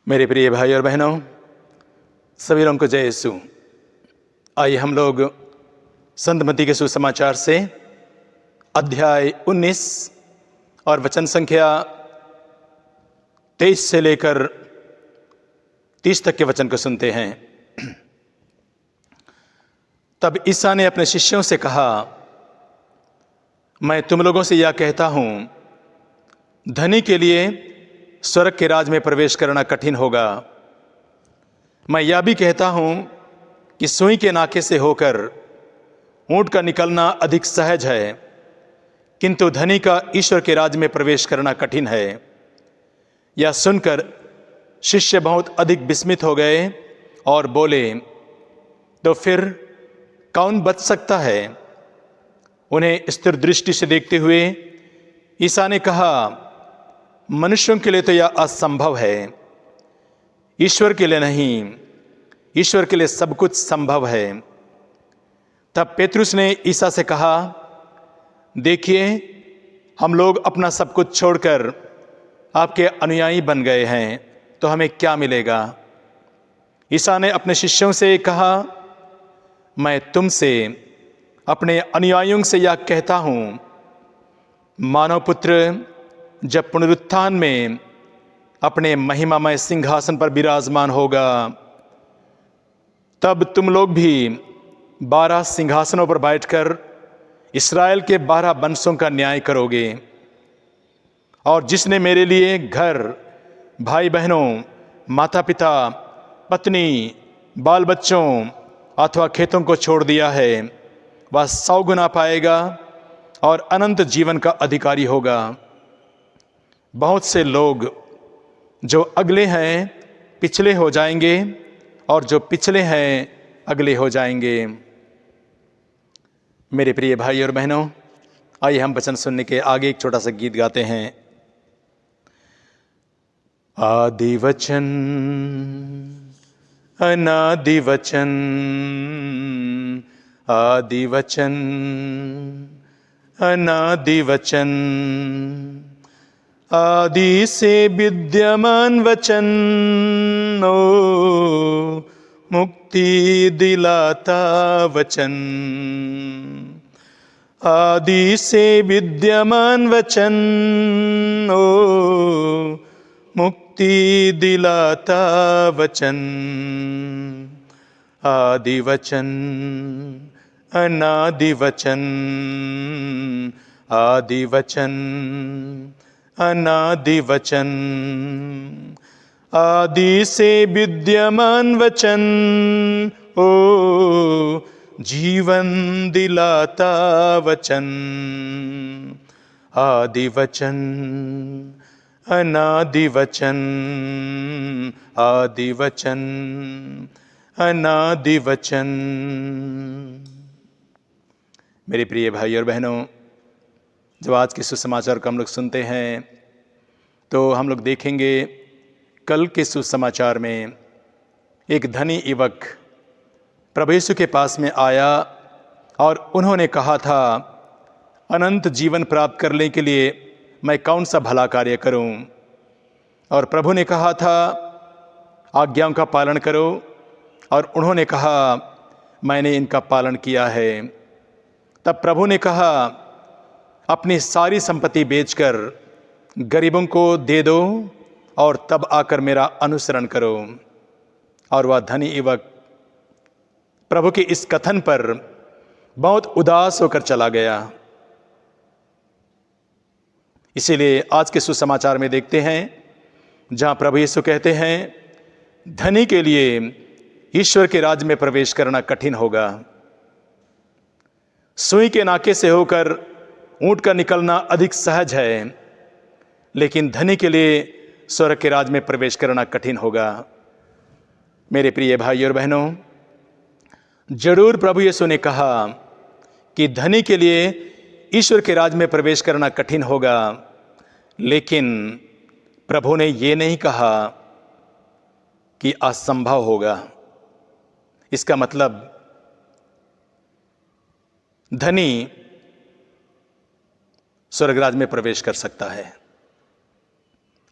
मेरे प्रिय भाई और बहनों, सभी लोगों को जय यीशु। आइए हम लोग संत मत्ती के सुसमाचार से अध्याय 19 और वचन संख्या 23 से लेकर 30 तक के वचन को सुनते हैं। तब ईसा ने अपने शिष्यों से कहा, मैं तुम लोगों से यह कहता हूं, धनी के लिए स्वर्ग के राज में प्रवेश करना कठिन होगा। मैं यह भी कहता हूं कि सुई के नाके से होकर ऊंट का निकलना अधिक सहज है, किंतु धनी का ईश्वर के राज में प्रवेश करना कठिन है। यह सुनकर शिष्य बहुत अधिक विस्मित हो गए और बोले, तो फिर कौन बच सकता है? उन्हें स्थिर दृष्टि से देखते हुए ईसा ने कहा, मनुष्यों के लिए तो यह असंभव है, ईश्वर के लिए नहीं। ईश्वर के लिए सब कुछ संभव है। तब पेतरुस ने ईसा से कहा, देखिए, हम लोग अपना सब कुछ छोड़कर आपके अनुयायी बन गए हैं, तो हमें क्या मिलेगा? ईसा ने अपने शिष्यों से कहा, मैं तुमसे अपने अनुयायियों से यह कहता हूं, मानव पुत्र जब पुनरुत्थान में अपने महिमामय सिंहासन पर विराजमान होगा, तब तुम लोग भी 12 सिंहासनों पर बैठकर इस्राएल के 12 वंशों का न्याय करोगे। और जिसने मेरे लिए घर, भाई बहनों, माता पिता, पत्नी, बाल बच्चों अथवा खेतों को छोड़ दिया है, वह 100 गुना पाएगा और अनंत जीवन का अधिकारी होगा। बहुत से लोग जो अगले हैं पिछले हो जाएंगे और जो पिछले हैं अगले हो जाएंगे। मेरे प्रिय भाई और बहनों, आइए हम वचन सुनने के आगे एक छोटा सा गीत गाते हैं। आदि वचन अनादि वचन, आदि वचन अनादि वचन, आदि से विद्यमान वचन, ओ मुक्ति दिलाता वचन। आदि से विद्यमान वचन, ओ मुक्ति दिलाता वचन। आदि वचन अनादि वचन, आदि वचन अनादि वचन, आदि से विद्यमान वचन, ओ जीवन दिलाता वचन। आदि वचन अनादि वचन, आदि वचन अनादि वचन। मेरे प्रिय भाई और बहनों, जब आज के सुसमाचार को हम लोग सुनते हैं तो हम लोग देखेंगे, कल के सुसमाचार में एक धनी युवक प्रभु यीशु के पास में आया और उन्होंने कहा था, अनंत जीवन प्राप्त करने के लिए मैं कौन सा भला कार्य करूं? और प्रभु ने कहा था, आज्ञाओं का पालन करो। और उन्होंने कहा, मैंने इनका पालन किया है। तब प्रभु ने कहा, अपनी सारी संपत्ति बेचकर गरीबों को दे दो और तब आकर मेरा अनुसरण करो। और वह धनी युवक प्रभु के इस कथन पर बहुत उदास होकर चला गया। इसीलिए आज के सुसमाचार में देखते हैं, जहां प्रभु यीशु कहते हैं, धनी के लिए ईश्वर के राज में प्रवेश करना कठिन होगा। सुई के नाके से होकर ऊंट का निकलना अधिक सहज है, लेकिन धनी के लिए स्वर्ग के राज में प्रवेश करना कठिन होगा। मेरे प्रिय भाई और बहनों, जरूर प्रभु यीशु ने कहा कि धनी के लिए ईश्वर के राज में प्रवेश करना कठिन होगा, लेकिन प्रभु ने ये नहीं कहा कि असंभव होगा। इसका मतलब धनी स्वर्गराज में प्रवेश कर सकता है।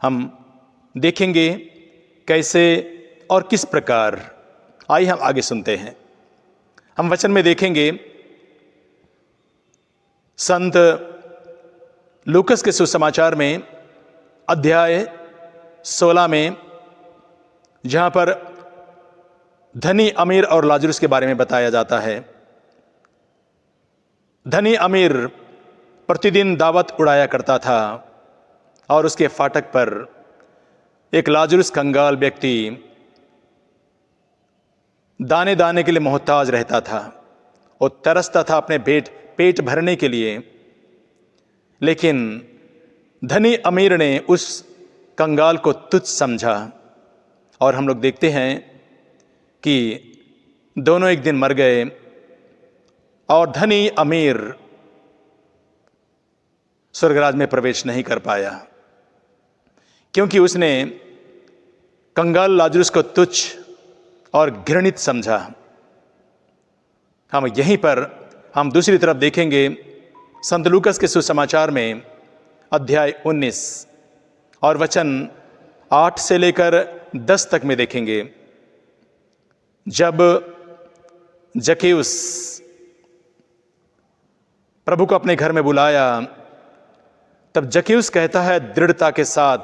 हम देखेंगे कैसे और किस प्रकार, आइए हम आगे सुनते हैं। हम वचन में देखेंगे संत लूकस के सुसमाचार में अध्याय 16 में, जहां पर धनी अमीर और लाजरुस के बारे में बताया जाता है। धनी अमीर प्रतिदिन दावत उड़ाया करता था और उसके फाटक पर एक लाजरुस कंगाल व्यक्ति दाने दाने के लिए मोहताज रहता था और तरसता था अपने पेट भरने के लिए। लेकिन धनी अमीर ने उस कंगाल को तुच्छ समझा और हम लोग देखते हैं कि दोनों एक दिन मर गए और धनी अमीर स्वर्गराज में प्रवेश नहीं कर पाया, क्योंकि उसने कंगाल लाजरुस को तुच्छ और घृणित समझा। हम यहीं पर हम दूसरी तरफ देखेंगे संत लूकस के सुसमाचार में अध्याय 19 और वचन 8 से लेकर 10 तक में देखेंगे। जब जक्केयुस प्रभु को अपने घर में बुलाया, तब जक्केयुस कहता है दृढ़ता के साथ,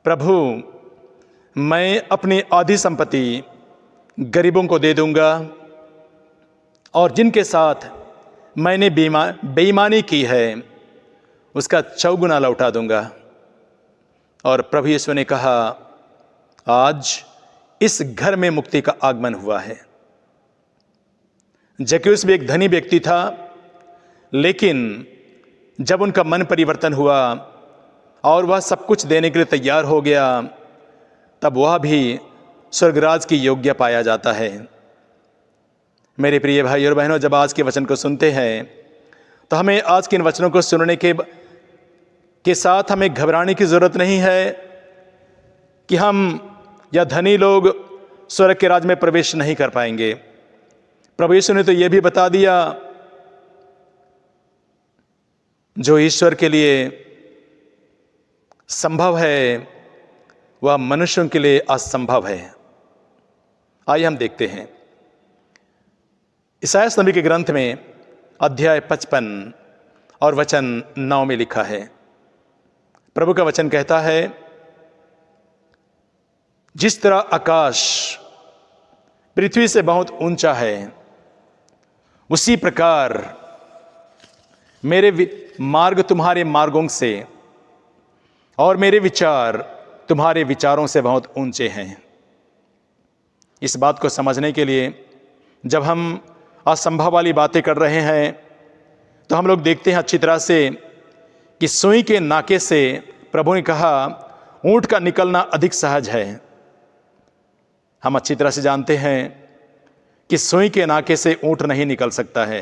प्रभु मैं अपनी आधी संपत्ति गरीबों को दे दूंगा और जिनके साथ मैंने बेईमानी की है उसका चौगुना लौटा दूंगा। और प्रभु यीशु ने कहा, आज इस घर में मुक्ति का आगमन हुआ है। जक्केयुस भी एक धनी व्यक्ति था, लेकिन जब उनका मन परिवर्तन हुआ और वह सब कुछ देने के लिए तैयार हो गया, तब वह भी स्वर्गराज की योग्य पाया जाता है। मेरे प्रिय भाई और बहनों, जब आज के वचन को सुनते हैं तो हमें आज के इन वचनों को सुनने के साथ हमें घबराने की जरूरत नहीं है कि हम या धनी लोग स्वर्ग के राज में प्रवेश नहीं कर पाएंगे। प्रभु यीशु ने तो यह भी बता दिया, जो ईश्वर के लिए संभव है वह मनुष्यों के लिए असंभव है। आइए हम देखते हैं इसायास नबी के ग्रंथ में अध्याय 55 और वचन 9 में लिखा है। प्रभु का वचन कहता है, जिस तरह आकाश पृथ्वी से बहुत ऊंचा है, उसी प्रकार मेरे मार्ग तुम्हारे मार्गों से और मेरे विचार तुम्हारे विचारों से बहुत ऊंचे हैं। इस बात को समझने के लिए जब हम असंभव वाली बातें कर रहे हैं तो हम लोग देखते हैं अच्छी तरह से कि सुई के नाके से प्रभु ने कहा ऊंट का निकलना अधिक सहज है। हम अच्छी तरह से जानते हैं कि सुई के नाके से ऊंट नहीं निकल सकता है,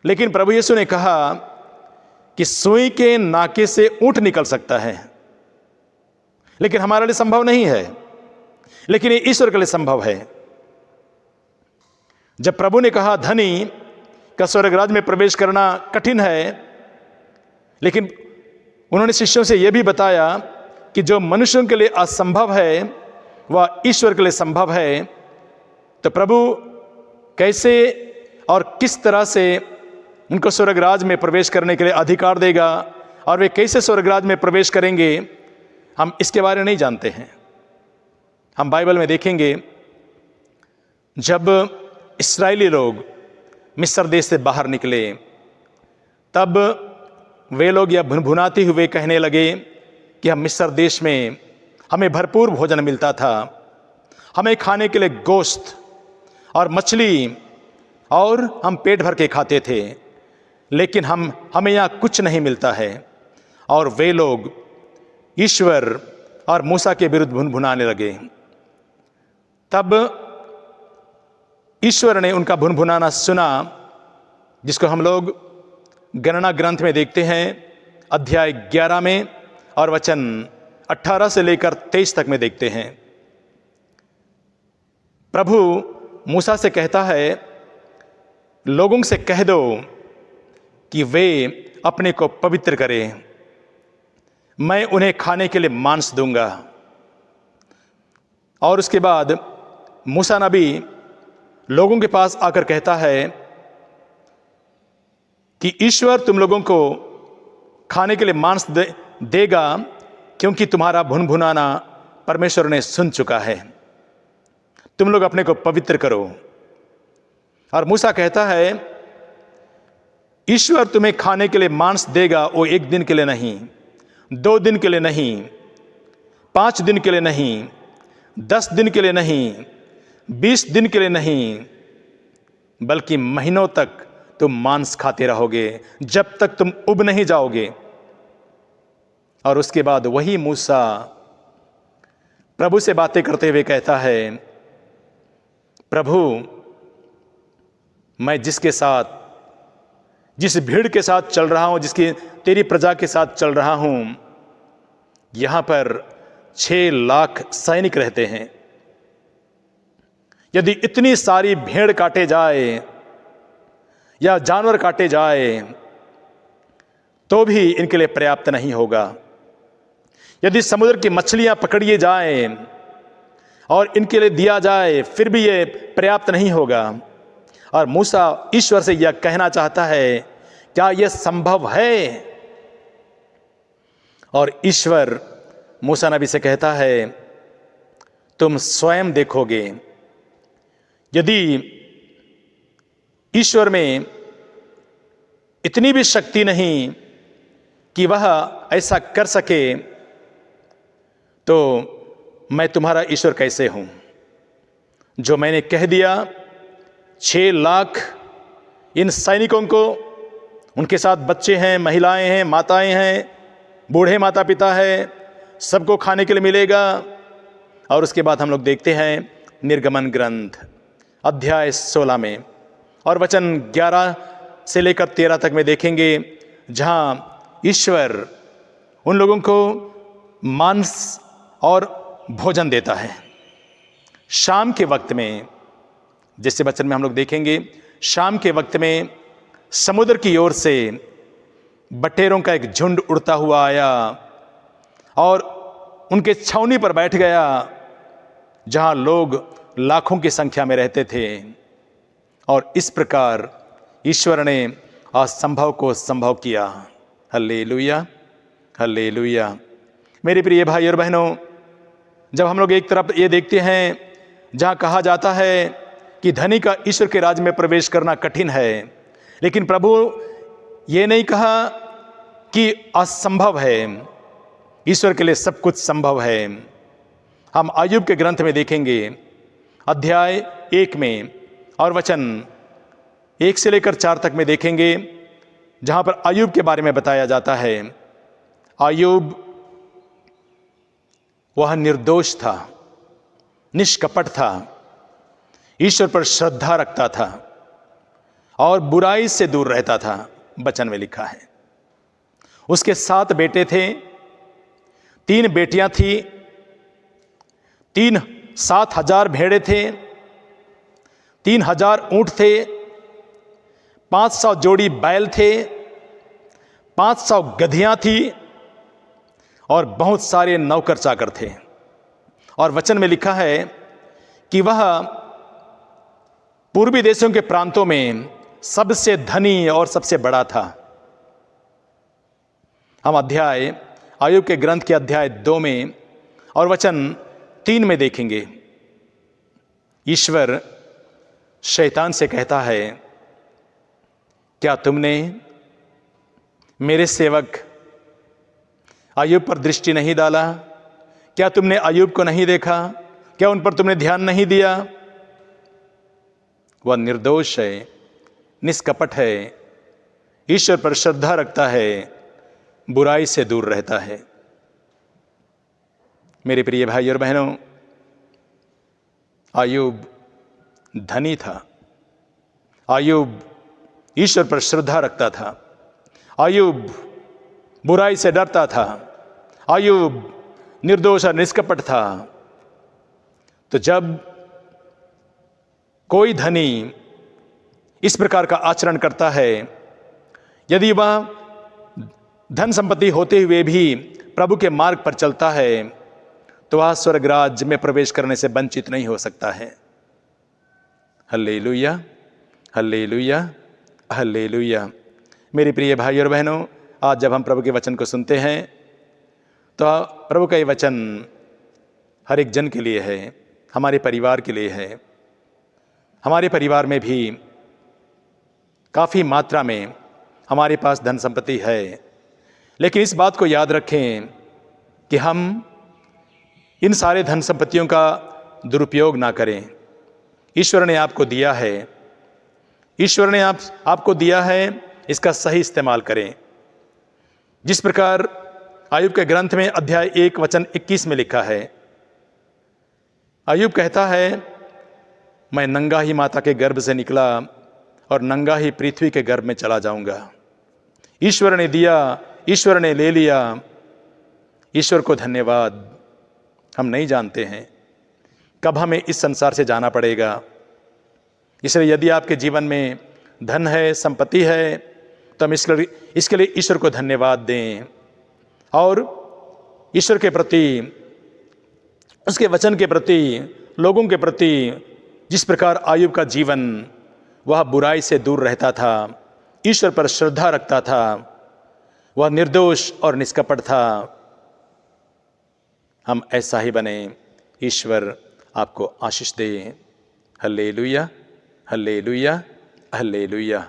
लेकिन प्रभु यीशु ने कहा कि सुई के नाके से ऊंट निकल सकता है, लेकिन हमारे लिए संभव नहीं है, लेकिन ये ईश्वर के लिए संभव है। जब प्रभु ने कहा धनी का स्वर्गराज में प्रवेश करना कठिन है, लेकिन उन्होंने शिष्यों से यह भी बताया कि जो मनुष्यों के लिए असंभव है वह ईश्वर के लिए संभव है। तो प्रभु कैसे और किस तरह से उनको स्वर्गराज में प्रवेश करने के लिए अधिकार देगा और वे कैसे स्वर्गराज में प्रवेश करेंगे, हम इसके बारे में नहीं जानते हैं। हम बाइबल में देखेंगे जब इस्राएली लोग मिस्र देश से बाहर निकले, तब वे लोग यह भुनभुनाते हुए कहने लगे कि हम मिस्र देश में हमें भरपूर भोजन मिलता था, हमें खाने के लिए गोश्त और मछली और हम पेट भर के खाते थे, लेकिन हमें यहाँ कुछ नहीं मिलता है। और वे लोग ईश्वर और मूसा के विरुद्ध भुनभुनाने लगे। तब ईश्वर ने उनका भुनभुनाना सुना, जिसको हम लोग गणना ग्रंथ में देखते हैं अध्याय 11 में और वचन 18 से लेकर 23 तक में देखते हैं। प्रभु मूसा से कहता है, लोगों से कह दो कि वे अपने को पवित्र करें, मैं उन्हें खाने के लिए मांस दूंगा। और उसके बाद मूसा नबी लोगों के पास आकर कहता है कि ईश्वर तुम लोगों को खाने के लिए मांस देगा, क्योंकि तुम्हारा भुनभुनाना परमेश्वर ने सुन चुका है। तुम लोग अपने को पवित्र करो। और मूसा कहता है ईश्वर तुम्हें खाने के लिए मांस देगा, वो 1 दिन के लिए नहीं, 2 दिन के लिए नहीं, 5 दिन के लिए नहीं, 10 दिन के लिए नहीं, 20 दिन के लिए नहीं, बल्कि महीनों तक तुम मांस खाते रहोगे, जब तक तुम उब नहीं जाओगे। और उसके बाद वही मूसा प्रभु से बातें करते हुए कहता है, प्रभु मैं जिस भीड़ के साथ चल रहा हूं, जिसकी तेरी प्रजा के साथ चल रहा हूं, यहां पर 6 लाख सैनिक रहते हैं। यदि इतनी सारी भेड़ काटे जाए या जानवर काटे जाए तो भी इनके लिए पर्याप्त नहीं होगा। यदि समुद्र की मछलियां पकड़िए जाए और इनके लिए दिया जाए फिर भी ये पर्याप्त नहीं होगा। और मूसा ईश्वर से यह कहना चाहता है, क्या यह संभव है? और ईश्वर मूसा नबी से कहता है, तुम स्वयं देखोगे। यदि ईश्वर में इतनी भी शक्ति नहीं कि वह ऐसा कर सके, तो मैं तुम्हारा ईश्वर कैसे हूं? जो मैंने कह दिया, 6 लाख इन सैनिकों को, उनके साथ बच्चे हैं, महिलाएं हैं, माताएं हैं, बूढ़े माता पिता है, सबको खाने के लिए मिलेगा। और उसके बाद हम लोग देखते हैं निर्गमन ग्रंथ अध्याय 16 में और वचन 11 से लेकर 13 तक में देखेंगे, जहां ईश्वर उन लोगों को मांस और भोजन देता है। शाम के वक्त में, जैसे वचन में हम लोग देखेंगे, शाम के वक्त में समुद्र की ओर से बटेरों का एक झुंड उड़ता हुआ आया और उनके छावनी पर बैठ गया, जहां लोग लाखों की संख्या में रहते थे। और इस प्रकार ईश्वर ने असंभव को संभव किया। Hallelujah, hallelujah. मेरे प्रिय भाई और बहनों, जब हम लोग एक तरफ ये देखते हैं जहां कहा जाता है कि धनी का ईश्वर के राज्य में प्रवेश करना कठिन है, लेकिन प्रभु ये नहीं कहा कि असंभव है। ईश्वर के लिए सब कुछ संभव है। हम अय्यूब के ग्रंथ में देखेंगे अध्याय 1 में और वचन 1 से लेकर 4 तक में देखेंगे, जहां पर अय्यूब के बारे में बताया जाता है। अय्यूब वह निर्दोष था, निष्कपट था, ईश्वर पर श्रद्धा रखता था और बुराई से दूर रहता था। वचन में लिखा है उसके 7 बेटे थे, 3 बेटियां थी, 7,000 भेड़े थे, 3,000 ऊंट थे, 500 जोड़ी बैल थे, 500 गधियां थी और बहुत सारे नौकर चाकर थे। और वचन में लिखा है कि वह पूर्वी देशों के प्रांतों में सबसे धनी और सबसे बड़ा था। हम अय्यूब के ग्रंथ के अध्याय 2 में और वचन 3 में देखेंगे, ईश्वर शैतान से कहता है, क्या तुमने मेरे सेवक अय्यूब पर दृष्टि नहीं डाला? क्या तुमने अय्यूब को नहीं देखा? क्या उन पर तुमने ध्यान नहीं दिया? वह निर्दोष है, निष्कपट है, ईश्वर पर श्रद्धा रखता है, बुराई से दूर रहता है। मेरे प्रिय भाई और बहनों, अय्यूब धनी था, अय्यूब ईश्वर पर श्रद्धा रखता था, अय्यूब बुराई से डरता था, अय्यूब निर्दोष और निष्कपट था। तो जब कोई धनी इस प्रकार का आचरण करता है, यदि वह धन संपत्ति होते हुए भी प्रभु के मार्ग पर चलता है, तो वह स्वर्ग राज्य में प्रवेश करने से वंचित नहीं हो सकता है। Hallelujah, hallelujah, hallelujah. मेरे प्रिय भाई और बहनों, आज जब हम प्रभु के वचन को सुनते हैं तो प्रभु का ये वचन हर एक जन के लिए है, हमारे परिवार के लिए है। हमारे परिवार में भी काफ़ी मात्रा में हमारे पास धन संपत्ति है, लेकिन इस बात को याद रखें कि हम इन सारे धन संपत्तियों का दुरुपयोग ना करें। ईश्वर ने आपको दिया है, ईश्वर ने आपको दिया है, इसका सही इस्तेमाल करें। जिस प्रकार अय्यूब के ग्रंथ में अध्याय 1 वचन 21 में लिखा है, अय्यूब कहता है, मैं नंगा ही माता के गर्भ से निकला और नंगा ही पृथ्वी के गर्भ में चला जाऊंगा। ईश्वर ने दिया, ईश्वर ने ले लिया, ईश्वर को धन्यवाद। हम नहीं जानते हैं कब हमें इस संसार से जाना पड़ेगा, इसलिए यदि आपके जीवन में धन है, संपत्ति है, तो हम इसके लिए ईश्वर को धन्यवाद दें और ईश्वर के प्रति, उसके वचन के प्रति, लोगों के प्रति, जिस प्रकार अय्यूब का जीवन वह बुराई से दूर रहता था, ईश्वर पर श्रद्धा रखता था, वह निर्दोष और निष्कपट था, हम ऐसा ही बने। ईश्वर आपको आशीष दे। Hallelujah, hallelujah, hallelujah.